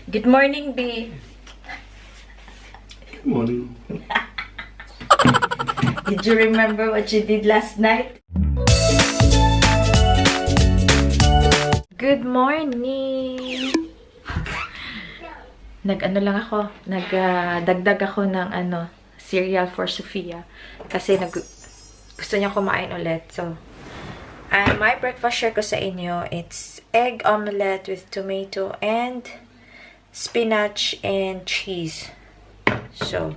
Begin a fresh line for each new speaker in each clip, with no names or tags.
Good morning, B.
Good morning.
Did you remember what you did last night? Good morning! Nag-ano lang ako, nagdagdag ako ng cereal for Sofia. Kasi gusto niya kumain ulit. So, my breakfast share ko sa inyo, it's egg omelette with tomato and spinach and cheese. So,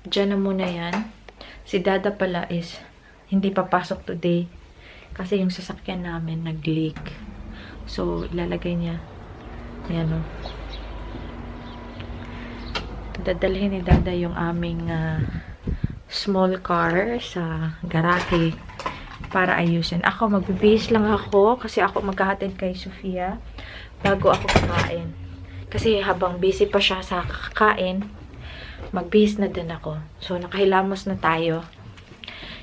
dyan na muna yan. Si Dada pala is hindi papasok today kasi yung sasakyan namin nag-leak. So, ilalagay niya. Ayan o. Dadalhin ni Dada yung aming small car sa garahe para ayusin. Ako, magbibihis lang ako kasi ako maghahatid kay Sofia bago ako kakain. Kasi habang busy pa siya sa kakain, magbihis na din ako. So, nakahilamos na tayo.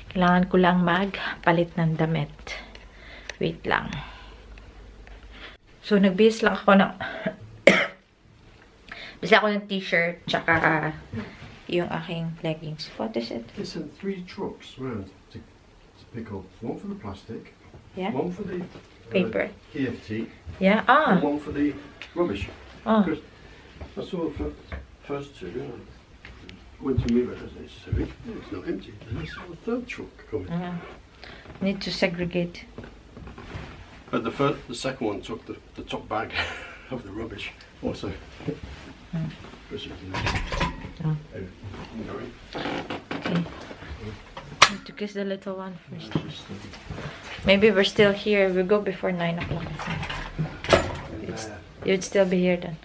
Kailangan ko lang magpalit ng damit. Wait lang. So, nagbihis lang ako ng bihis ako ng t-shirt tsaka yung aking leggings. What is it?
They sent 3 trucks round to pick up. One for the plastic.
Yeah?
One for the
Paper.
EFT.
Yeah?
And one for the rubbish.
Oh.
Because I saw the first 2. Went to move it as necessary. It's not empty. And I saw the 3rd truck coming.
Need to segregate.
But the second one took the top bag of the rubbish also.
Oh. Okay. Need to kiss the little one first. Maybe we're still here. We'll go before 9 o'clock. You'd still be here then.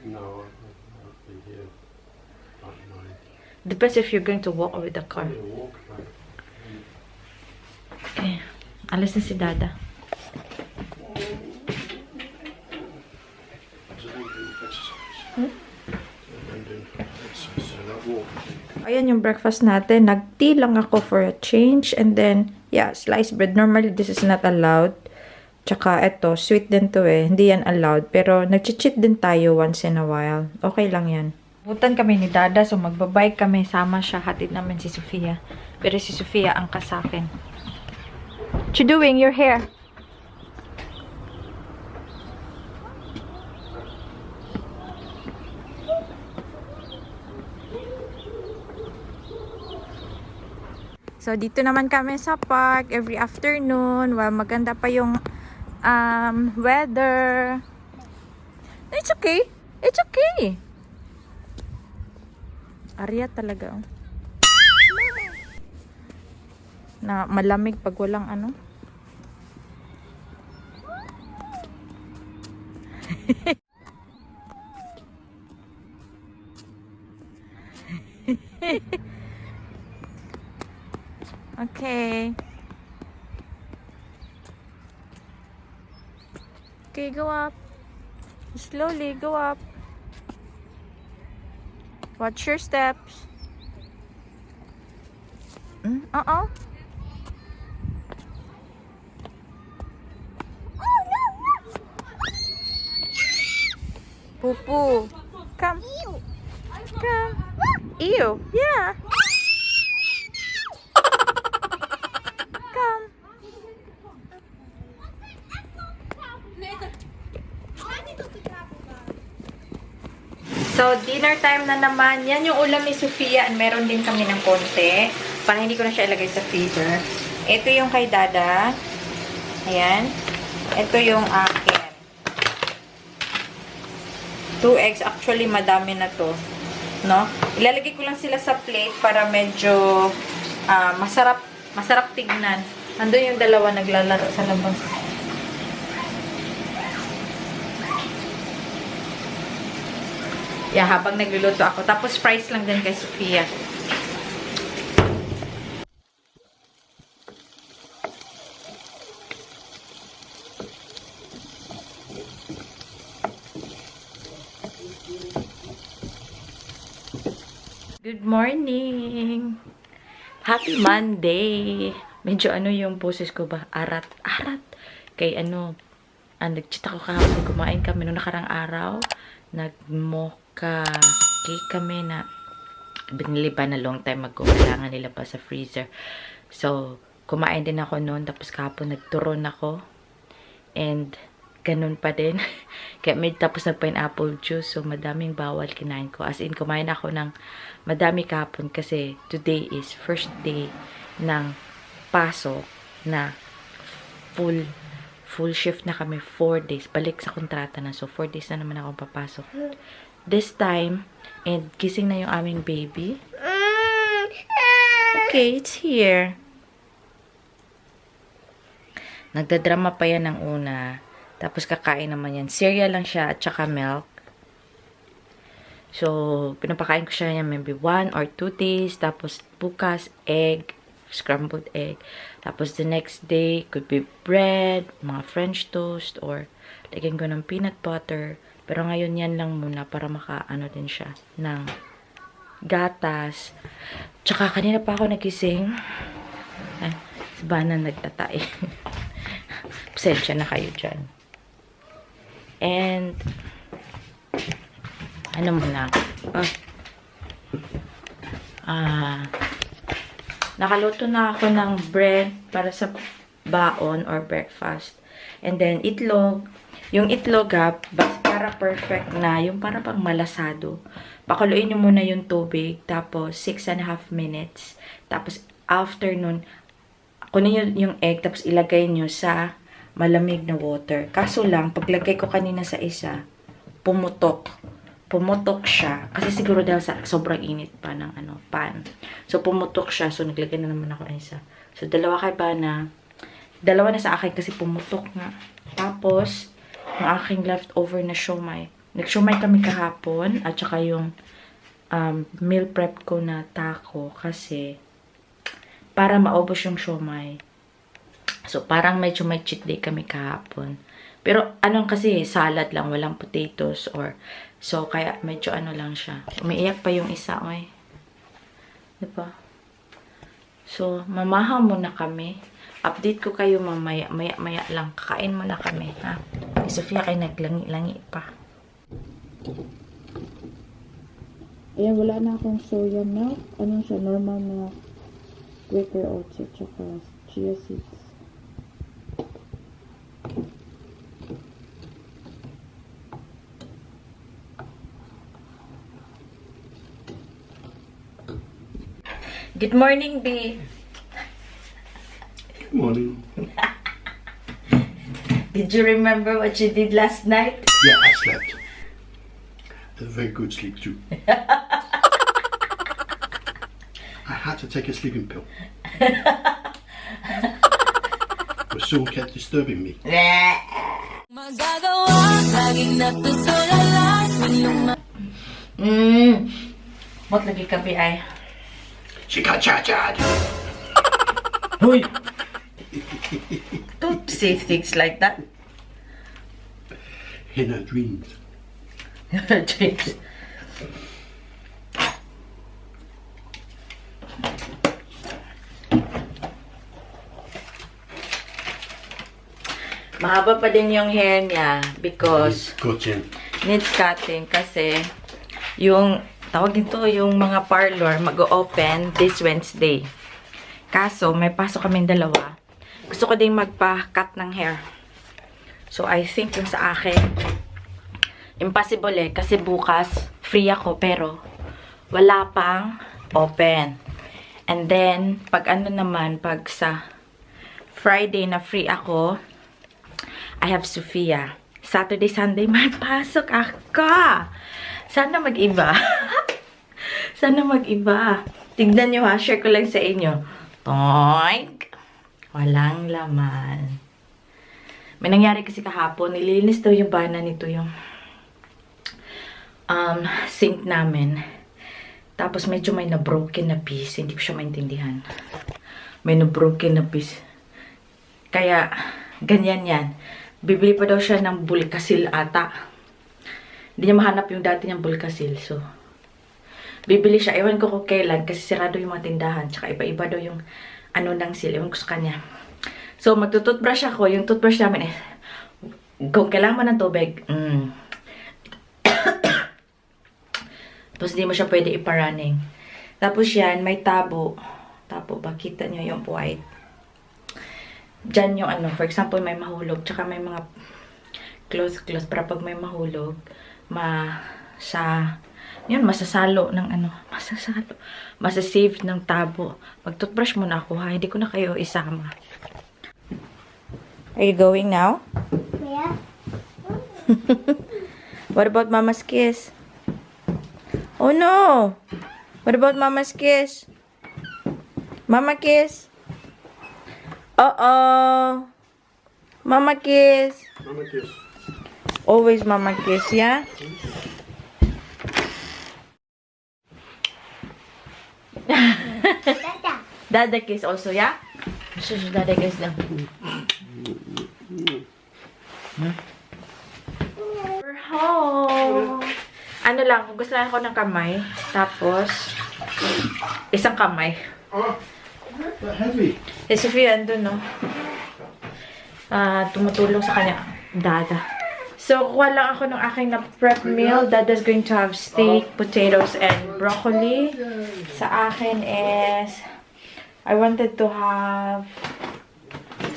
No, I'll be here at 9.
Depends if you're going to walk with the car.
Walk back.
Okay. Alis na si Dada. Ayan yung breakfast natin. Nag-tea lang ako for a change. And then, yeah, sliced bread. Normally, this is not allowed. Tsaka, eto, sweet din to eh. Hindi yan allowed. Pero, nag-cheat din tayo once in a while. Okay lang yan. Butan kami ni Dada. So, magbabike kami. Sama siya. Hatid namin si Sofia. Pero si Sofia ang kasakin. What you doing? Your hair. So, dito naman kami sa park every afternoon. Well, maganda pa yung weather. It's okay. It's okay. Arya talaga. Oh. Na malamig pag walang ano. Okay. Okay, go up. Slowly, go up. Watch your steps. Uh-oh. Poo-poo. Come. Come. Ew. Yeah. So, dinner time na naman. Yan yung ulam ni Sofia. And meron din kami ng konti. Para hindi ko na siya ilagay sa freezer. Ito yung kay Dada. Ayan. Ito yung akin. 2 eggs. Actually, madami na to. No? Ilalagay ko lang sila sa plate para medyo masarap tignan. Andun yung dalawa naglalaro sa labas. Yeah, habang nagluluto ako. Tapos fries lang din kay Sofia. Good morning! Happy Monday! Medyo ano yung poses ko ba? Arat. Kay Nag-cheat ako kahapon. Kumain kami noong nakarang araw. Nag-mocha cake kami na binili pa na long time ago. Kailangan nila pa sa freezer. So, kumain din ako noon. Tapos kahapon nagturon ako. And, ganun pa din. Kaya may tapos nag-pineapple juice. So, madaming bawal kinain ko. As in, kumain ako ng madami kahapon kasi today is first day ng pasok na full shift na kami, 4 days. Balik sa kontrata na. So, 4 days na naman ako papasok. This time, and gising na yung aming baby. Okay, it's here. Nagdadrama pa yan ng una. Tapos, kakain naman yan. Cereal lang siya at saka milk. So, pinapakain ko siya yan maybe 1 or 2 days. Tapos, bukas, egg. Scrambled egg. Tapos, the next day, could be bread, mga French toast, or lagyan ko ng peanut butter. Pero ngayon, yan lang muna para makaano din siya ng gatas. Tsaka, kanina pa ako nagising. Si Bana nagtatay. Pasensya na kayo dyan. And, ano muna? Nakaluto na ako ng bread para sa baon or breakfast. And then, itlog. Yung itlog para perfect na, yung para pang malasado. Pakuluin nyo muna yung tubig. Tapos, 6.5 minutes. Tapos, after nun, kunin yung egg. Tapos, ilagay nyo sa malamig na water. Kaso lang, paglagay ko kanina sa isa, pumutok siya. Kasi siguro dahil sa sobrang init pa ng pan. So, pumutok siya. So, naglagay na naman ako ng isa. So, dalawa kay Bana. Dalawa na sa akin kasi pumutok nga. Tapos, yung aking leftover na siomai. Nag-siomai kami kahapon. At saka yung meal prep ko na taco. Kasi, para maubos yung siomai. So, parang medyo may cheat day kami kahapon. Pero, kasi, salad lang. Walang potatoes or so, kaya medyo lang siya. Umiiyak pa yung isa, oy. Diba? So, mamaha muna kami. Update ko kayo mamaya. Maya lang. Kakain muna kami, ha? Si Sofia kayo naglangi-langi pa. Ayan, wala na akong soya milk. Anong siya? Normal milk. Quaker oats at saka chia seeds. Good morning, B.
Good morning.
Did you remember what you did last night?
Yeah, I slept. A very good sleep too. I had to take a sleeping pill. The soul kept disturbing me.
What lagi ka, B, ay?
Chika-cha-cha!
Hoy! Don't say things like that.
In her dreams.
Dreams. Mahaba pa din yung hair niya because needs cutting kasi yung tawag dito, yung mga parlor mag-o-open this Wednesday. Kaso, may pasok kaming dalawa. Gusto ko din magpa-cut ng hair. So, I think yung sa akin, impossible kasi bukas, free ako, pero wala pang open. And then, pag pag sa Friday na free ako, I have Sofia. Saturday, Sunday, may pasok ako. Sana mag-iba. Sana mag-iba. Tignan nyo ha, share ko lang sa inyo. Toink! Walang laman. May nangyari kasi kahapon, nilinis daw yung Bana nito yung sink namin. Tapos medyo may na-broken na piece. Hindi ko siya maintindihan. May na-broken na piece. Kaya, ganyan yan. Bibili pa daw siya ng bulkasil ata. Hindi niya mahanap yung dati niyang bulkasil. So, bibili siya. Ewan ko kung kailan kasi sirado yung mga tindahan. Tsaka iba-iba daw yung ng seal. Ewan ko sa kanya. So, magtututbrush ako. Yung toothbrush namin Kung kailangan mo ng tubig, tapos hindi mo siya pwede ipa-running. Tapos yan, may tabo. Tabo ba? Kita nyo yung white. Diyan yung ano, for example, may mahulog. Tsaka may mga close. Para pag may mahulog, masasalo ng ano. Masasave ng tabo. Mag-toothbrush muna ako ha. Hindi ko na kayo isama. Are you going now?
Yeah.
What about Mama's kiss? Oh no! What about Mama's kiss? Mama kiss? Uh-oh! Mama kiss?
Mama kiss.
Always Mama kiss, yeah?
Dada.
Dada kiss also, yeah? Shush, Dada kiss lang. We're home! Ano lang, kung gusto lang ako ng kamay, tapos, isang kamay.
Oh, that heavy.
Si Sophia, andun, no? Tumutulong sa kanya. Dada. So, kuha lang ako ng aking na-prep meal. Dada's going to have steak, potatoes, and broccoli. Sa akin is, I wanted to have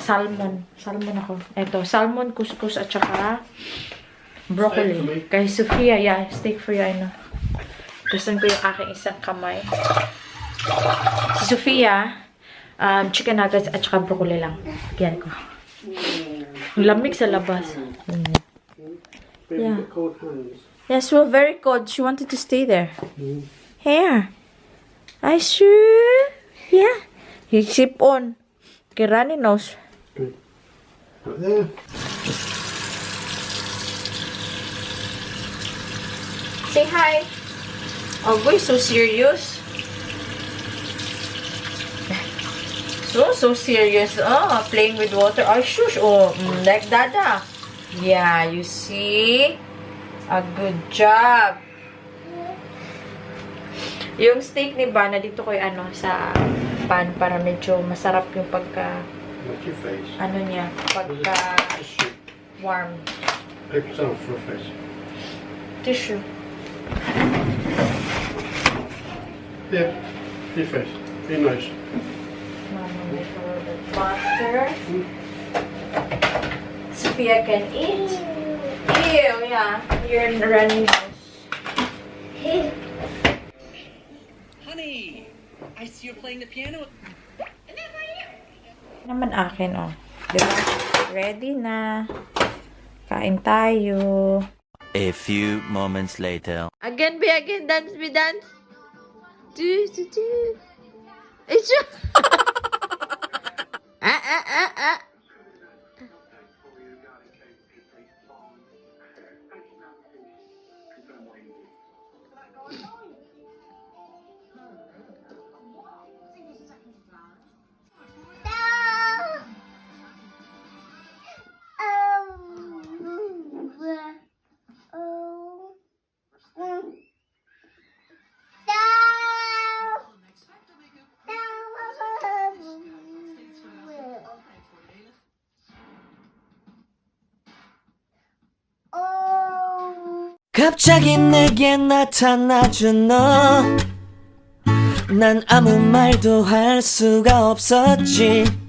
salmon. Salmon ako. Eto, salmon, couscous, at saka broccoli. Kay Sophia, yeah, steak for you, I know. Gusto ko yung aking isang kamay. Si Sophia, chicken nuggets at saka broccoli lang. Yan ko. Lamig sa labas. Yeah. Yes, well, very cold. She wanted to stay there. Here. I sure. Yeah. He sip on. Okay, runny nose.
Good. Right there.
Say hi. Oh, boy, so serious. So serious. Oh, playing with water. Oh, shush. Oh, like Dada. Yeah, you see? A good job. Yung steak ni Bana, dito ko yung ano, sa pan para medyo masarap yung pagka,
What's your face?
ano niya, pagka warm.
Paper towel for a face.
Tissue.
Yeah, your face. Your nose.
Mama, make a little bit faster. Sophia can eat. Ew, yeah. You're in the running nose.
Honey, I see you're playing the piano.
Naman akin, oh. Diba? Ready na. Kain tayo.
A few moments later.
Again, be again. Dance, be dance. Do, do, do. It's ah.
갑자기 내게 나타나준 너. 난 아무 말도 할 수가 없었지.